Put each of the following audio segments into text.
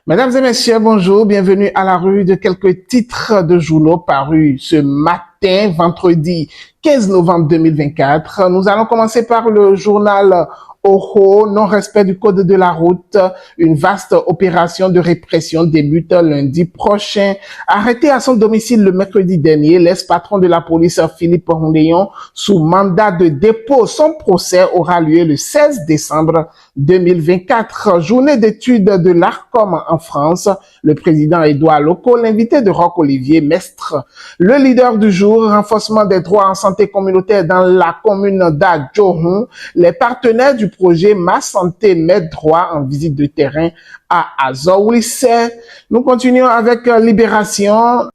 Mesdames et messieurs, bonjour, bienvenue à la revue de quelques titres de journaux parus ce matin, vendredi 15 novembre 2024. Nous allons commencer par le journal Oho, non-respect du code de la route. Une vaste opération de répression débute lundi prochain. Arrêté à son domicile le mercredi dernier, l'ex-patron de la police Philippe Rondeyon sous mandat de dépôt. Son procès aura lieu le 16 décembre 2024. Journée d'études de l'ARCOM en France. Le président Édouard Loko, l'invité de Roch Olivier Mestre. Le leader du jour, renforcement des droits en santé communautaire dans la commune d'Adjohun. Les partenaires du projet Ma Santé Mes Droits en visite de terrain à Azawisse. Nous continuons avec Libération,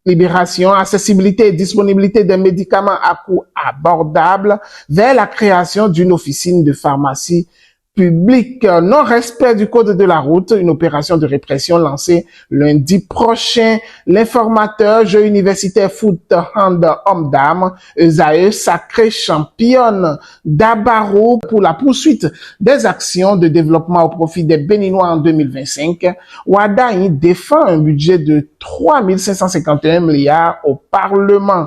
accessibilité et disponibilité des médicaments à coût abordable vers la création d'une officine de pharmacie public, non-respect du code de la route, une opération de répression lancée lundi prochain. L'informateur, jeu universitaire foot hand homme-dame, Esae sacrée championne d'Abarou pour la poursuite des actions de développement au profit des Béninois en 2025. Wadaï défend un budget de 3 551 milliards au Parlement.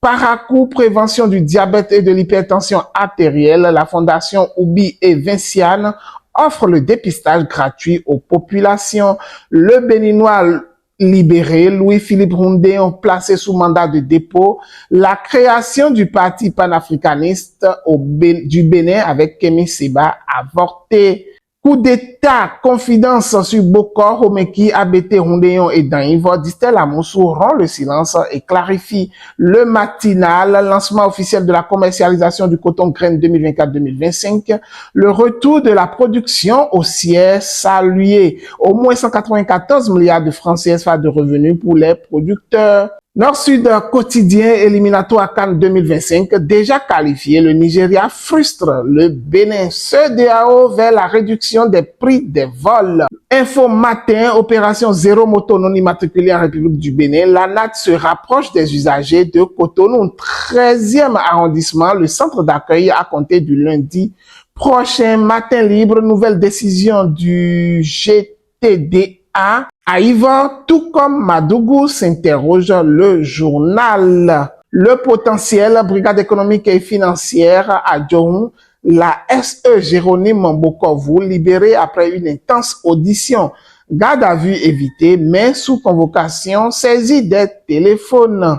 Paracou, prévention du diabète et de l'hypertension artérielle, la fondation Oubi et Vinciane offre le dépistage gratuit aux populations. Le Béninois libéré, Louis-Philippe Rondeyon placé sous mandat de dépôt, la création du parti panafricaniste du Bénin avec Kémy Séba avorté. Coup d'État, confidence sur Bokor, Homeki, Abete, Rondeyon et Danivor, Distel Amoussou rend le silence et clarifie le matinal, lancement officiel de la commercialisation du coton graine 2024-2025, le retour de la production haussière salué, au moins 194 milliards de francs CFA de revenus pour les producteurs. Nord-Sud quotidien éliminatoire CAN 2025, déjà qualifié, le Nigeria frustre le Bénin. CEDEAO vers la réduction des prix des vols. Info matin, opération zéro moto non immatriculée en République du Bénin. L'ANAT se rapproche des usagers de Cotonou, 13e arrondissement, le centre d'accueil à compter du lundi prochain. Matin libre, nouvelle décision du GTDA. Aïva, tout comme Madougou, s'interroge le journal. Le potentiel, brigade économique et financière à Djohun, la SE Jérôme Bokovou, libérée après une intense audition. Garde à vue évitée, mais sous convocation, saisie des téléphones.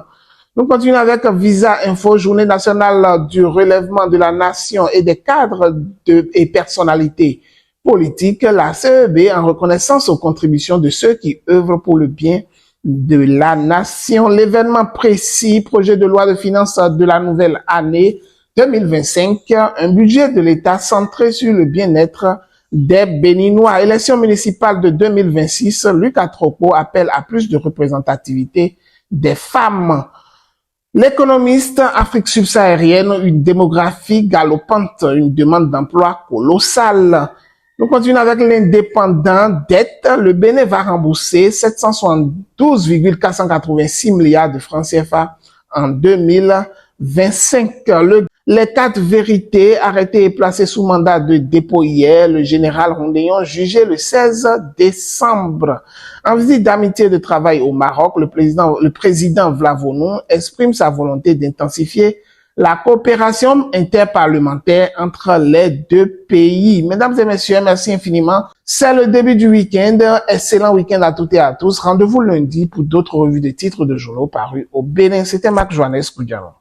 Nous continuons avec Visa Info, journée nationale du relèvement de la nation et des cadres et personnalités politique, la CEB en reconnaissance aux contributions de ceux qui œuvrent pour le bien de la nation. L'événement précis, projet de loi de finances de la nouvelle année 2025, un budget de l'État centré sur le bien-être des Béninois. Élection municipale de 2026, Luc Atropo appelle à plus de représentativité des femmes. L'économiste, Afrique subsaharienne, une démographie galopante, une demande d'emploi colossale. Nous continuons avec l'indépendant dette. Le Bénin va rembourser 772,486 milliards de francs CFA en 2025. Les 4 vérités arrêtées et placées sous mandat de dépôt hier, le général Rondeyon jugé le 16 décembre. En visite d'amitié et de travail au Maroc, le président Vlavonou exprime sa volonté d'intensifier la coopération interparlementaire entre les deux pays. Mesdames et messieurs, merci infiniment. C'est le début du week-end. Excellent week-end à toutes et à tous. Rendez-vous lundi pour d'autres revues de titres de journaux parus au Bénin. C'était Marc Joannès Koudjama.